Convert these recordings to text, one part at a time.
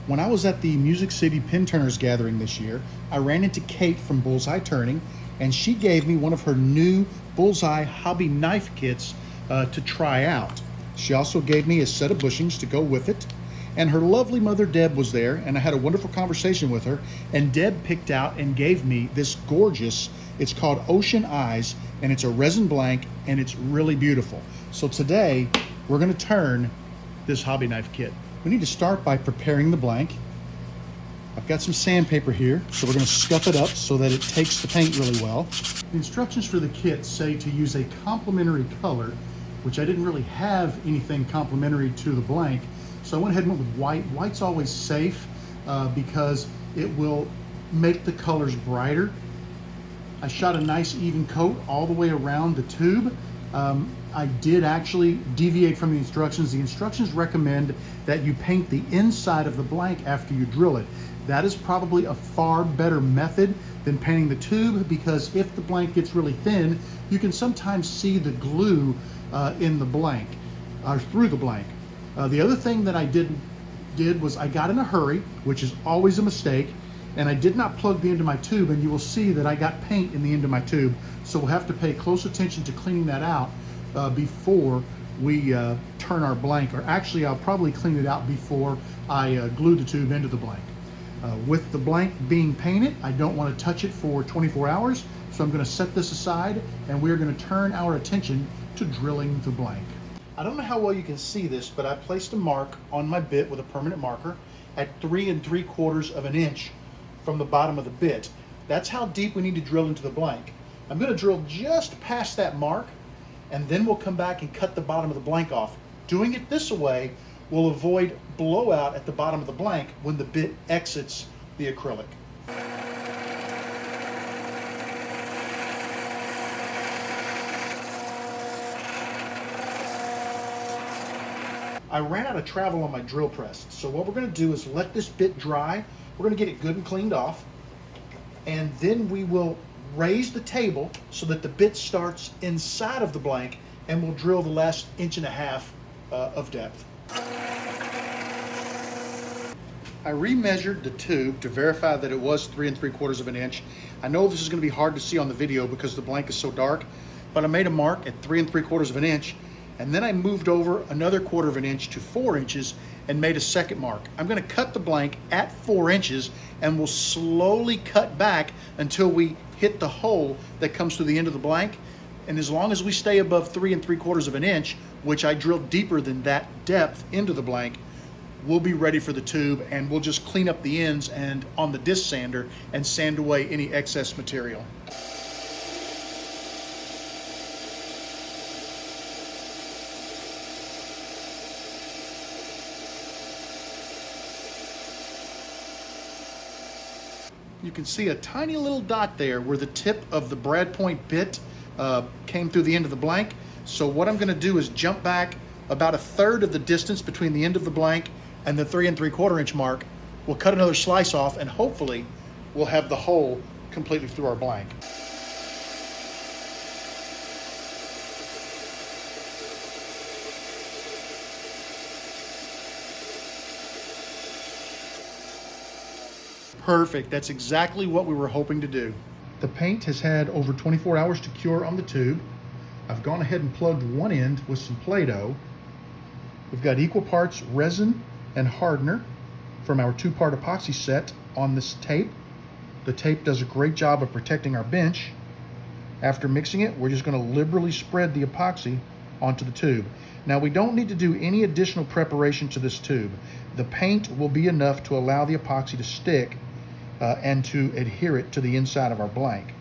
When I was at the Music City Pin Turners gathering this year, I ran into Kate from Bullseye Turning, and she gave me one of her new Bullseye hobby knife kits to try out. She also gave me a set of bushings to go with it, and her lovely mother Deb was there, and I had a wonderful conversation with her, and Deb picked out and gave me this gorgeous, it's called Ocean Eyes, and it's a resin blank, and it's really beautiful. So today, we're gonna turn this hobby knife kit. We need to start by preparing the blank. I've got some sandpaper here, so we're going to scuff it up so that it takes the paint really well. The instructions for the kit say to use a complementary color, which I didn't really have anything complementary to the blank, so I went ahead and went with white. White's always safe because it will make the colors brighter. I shot a nice even coat all the way around the tube. I did actually deviate from the instructions. The instructions recommend that you paint the inside of the blank after you drill it. That is probably a far better method than painting the tube, because if the blank gets really thin, you can sometimes see the glue in the blank, or through the blank. The other thing that I did was I got in a hurry, which is always a mistake, and I did not plug the end of my tube, and you will see that I got paint in the end of my tube. So we'll have to pay close attention to cleaning that out before we turn our blank, or actually I'll probably clean it out before I glue the tube into the blank. With the blank being painted, I don't want to touch it for 24 hours, so I'm going to set this aside, and we're going to turn our attention to drilling the blank. I don't know how well you can see this, but I placed a mark on my bit with a permanent marker at 3 3/4 of an inch from the bottom of the bit. That's how deep we need to drill into the blank. I'm going to drill just past that mark, and then we'll come back and cut the bottom of the blank off. Doing it this way will avoid blowout at the bottom of the blank when the bit exits the acrylic. I ran out of travel on my drill press, so what we're going to do is let this bit dry. We're going to get it good and cleaned off, and then we will raise the table so that the bit starts inside of the blank, and we'll drill the last 1.5 inches of depth. I remeasured the tube to verify that it was 3 3/4 of an inch. I know this is going to be hard to see on the video because the blank is so dark, but I made a mark at 3 3/4 of an inch, and then I moved over another 1/4 of an inch to 4 inches and made a second mark. I'm going to cut the blank at 4 inches, and we'll slowly cut back until we hit the hole that comes through the end of the blank. And as long as we stay above 3 3/4 of an inch, which I drilled deeper than that depth into the blank, we'll be ready for the tube, and we'll just clean up the ends and on the disc sander and sand away any excess material. You can see a tiny little dot there where the tip of the brad point bit came through the end of the blank. So what I'm going to do is jump back about 1/3 of the distance between the end of the blank and the 3 3/4 inch mark. We'll cut another slice off, and hopefully we'll have the hole completely through our blank. Perfect, that's exactly what we were hoping to do. The paint has had over 24 hours to cure on the tube. I've gone ahead and plugged one end with some Play-Doh. We've got equal parts resin and hardener from our 2-part epoxy set on this tape. The tape does a great job of protecting our bench. After mixing it, we're just going to liberally spread the epoxy onto the tube. Now, we don't need to do any additional preparation to this tube. The paint will be enough to allow the epoxy to stick and to adhere it to the inside of our blank.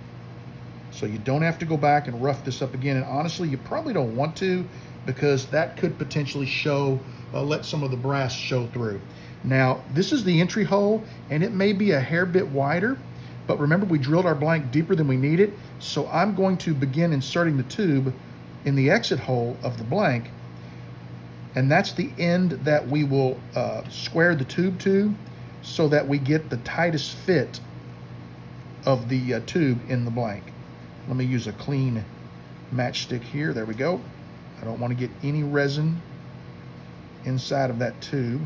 So you don't have to go back and rough this up again, and honestly, you probably don't want to, because that could potentially show, let some of the brass show through. Now, this is the entry hole, and it may be a hair bit wider, but remember, we drilled our blank deeper than we needed, so I'm going to begin inserting the tube in the exit hole of the blank, and that's the end that we will square the tube to, so that we get the tightest fit of the tube in the blank. Let me use a clean matchstick here. There we go. I don't want to get any resin inside of that tube.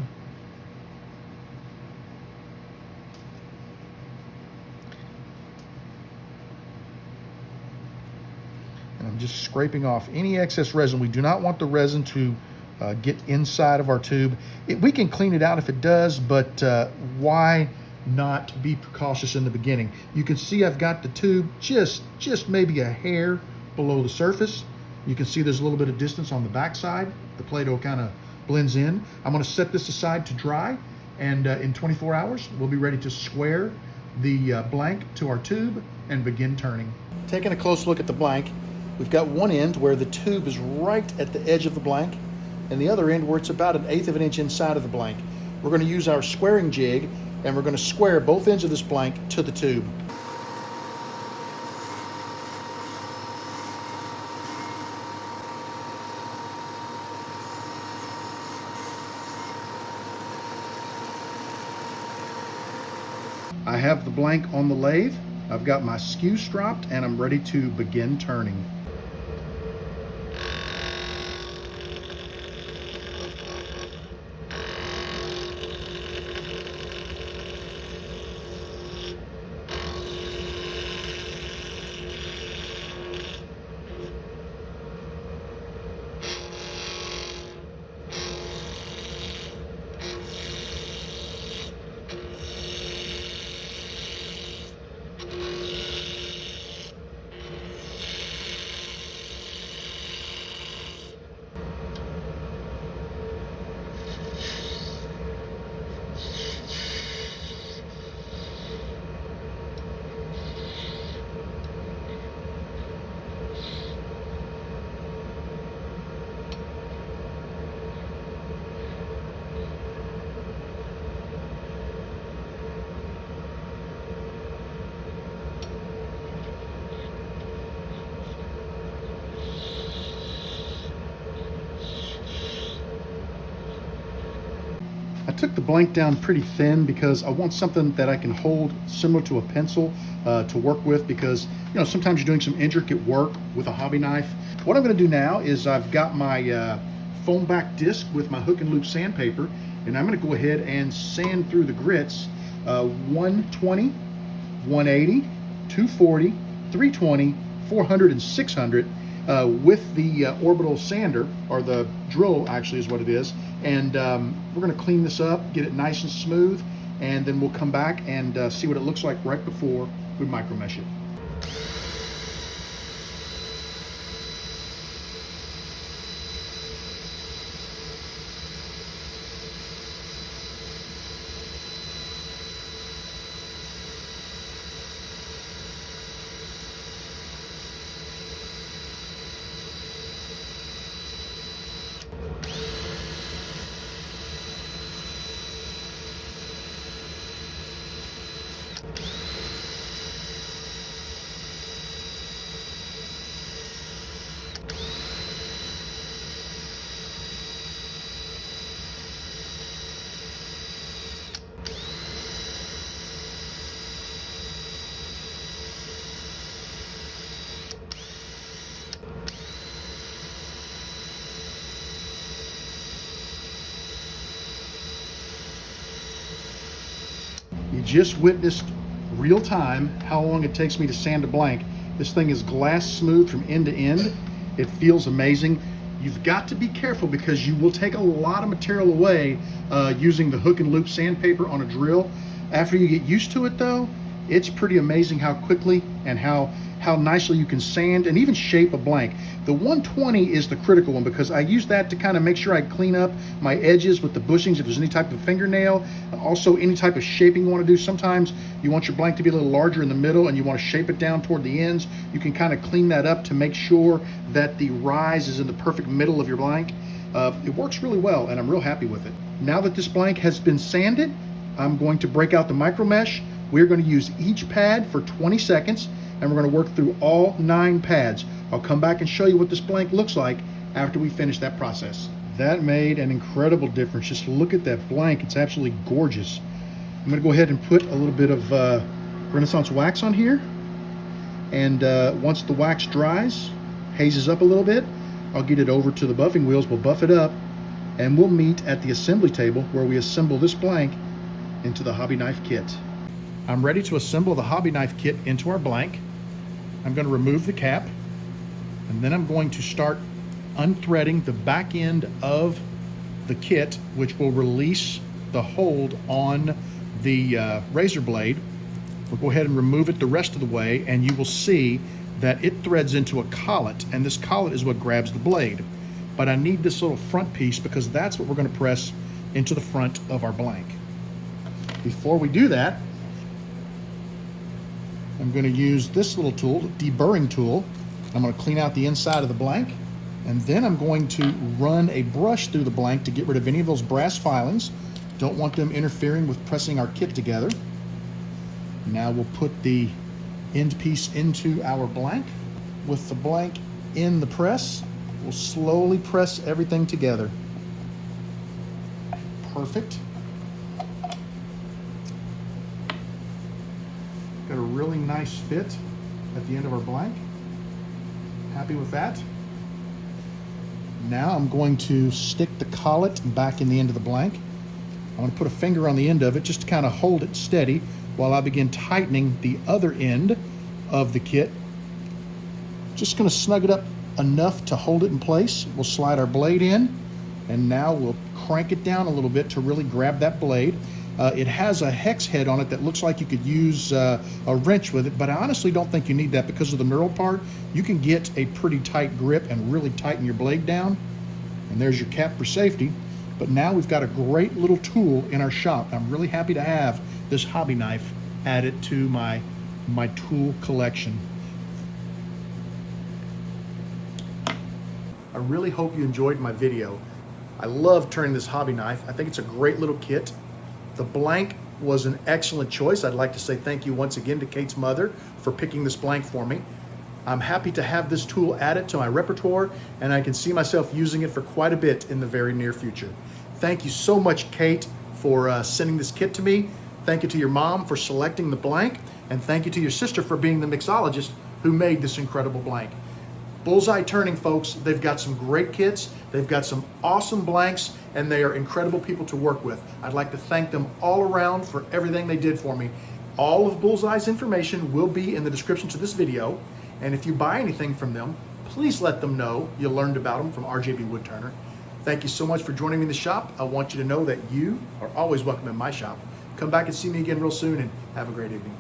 just scraping off any excess resin. We do not want the resin to get inside of our tube. We can clean it out if it does, but why not be precautious in the beginning? You can see I've got the tube just maybe a hair below the surface. You can see there's a little bit of distance on the back side. The Play-Doh kind of blends in. I'm going to set this aside to dry, and in 24 hours we'll be ready to square the blank to our tube and begin turning. Taking a close look at the blank, we've got one end where the tube is right at the edge of the blank, and the other end where it's about 1/8 of an inch inside of the blank. We're going to use our squaring jig, and we're going to square both ends of this blank to the tube. I have the blank on the lathe. I've got my skew stropped, and I'm ready to begin turning. I took the blank down pretty thin because I want something that I can hold similar to a pencil to work with, because sometimes you're doing some intricate work with a hobby knife. What I'm going to do now is I've got my foam back disc with my hook and loop sandpaper, and I'm going to go ahead and sand through the grits 120, 180, 240, 320, 400, and 600 with the orbital sander, or the drill actually is what it is. And we're going to clean this up, get it nice and smooth, and then we'll come back and see what it looks like right before we micro mesh it. You just witnessed real time how long it takes me to sand a blank. This thing is glass smooth from end to end. It feels amazing. You've got to be careful because you will take a lot of material away using the hook and loop sandpaper on a drill. After you get used to it though, it's pretty amazing how quickly and how nicely you can sand and even shape a blank. The 120 is the critical one because I use that to kind of make sure I clean up my edges with the bushings if there's any type of fingernail. Also any type of shaping you want to do. Sometimes you want your blank to be a little larger in the middle and you want to shape it down toward the ends. You can kind of clean that up to make sure that the rise is in the perfect middle of your blank. It works really well and I'm real happy with it. Now that this blank has been sanded, I'm going to break out the micro mesh. We're going to use each pad for 20 seconds and we're going to work through all 9 pads. I'll come back and show you what this blank looks like after we finish that process. That made an incredible difference. Just look at that blank. It's absolutely gorgeous. I'm going to go ahead and put a little bit of Renaissance wax on here. And once the wax dries, hazes up a little bit, I'll get it over to the buffing wheels. We'll buff it up and we'll meet at the assembly table where we assemble this blank into the hobby knife kit. I'm ready to assemble the hobby knife kit into our blank. I'm going to remove the cap. And then I'm going to start unthreading the back end of the kit, which will release the hold on the razor blade. We'll go ahead and remove it the rest of the way, and you will see that it threads into a collet, and this collet is what grabs the blade. But I need this little front piece because that's what we're going to press into the front of our blank. Before we do that, I'm going to use this little tool, deburring tool. I'm going to clean out the inside of the blank, and then I'm going to run a brush through the blank to get rid of any of those brass filings. Don't want them interfering with pressing our kit together. Now we'll put the end piece into our blank. With the blank in the press, we'll slowly press everything together. Perfect. Got a really nice fit at the end of our blank. Happy with that. Now I'm going to stick the collet back in the end of the blank. I'm going to put a finger on the end of it just to kind of hold it steady while I begin tightening the other end of the kit. Just going to snug it up enough to hold it in place. We'll slide our blade in, and now we'll crank it down a little bit to really grab that blade. It has a hex head on it that looks like you could use a wrench with it, but I honestly don't think you need that because of the knurled part. You can get a pretty tight grip and really tighten your blade down. And there's your cap for safety. But now we've got a great little tool in our shop. I'm really happy to have this hobby knife added to my tool collection. I really hope you enjoyed my video. I love turning this hobby knife. I think it's a great little kit. The blank was an excellent choice. I'd like to say thank you once again to Kate's mother for picking this blank for me. I'm happy to have this tool added to my repertoire, and I can see myself using it for quite a bit in the very near future. Thank you so much, Kate, for sending this kit to me. Thank you to your mom for selecting the blank, and thank you to your sister for being the mixologist who made this incredible blank. Bullseye Turning, folks, they've got some great kits, they've got some awesome blanks, and they are incredible people to work with. I'd like to thank them all around for everything they did for me. All of Bullseye's information will be in the description to this video, and if you buy anything from them, please let them know you learned about them from RJB Woodturner. Thank you so much for joining me in the shop. I want you to know that you are always welcome in my shop. Come back and see me again real soon, and have a great evening.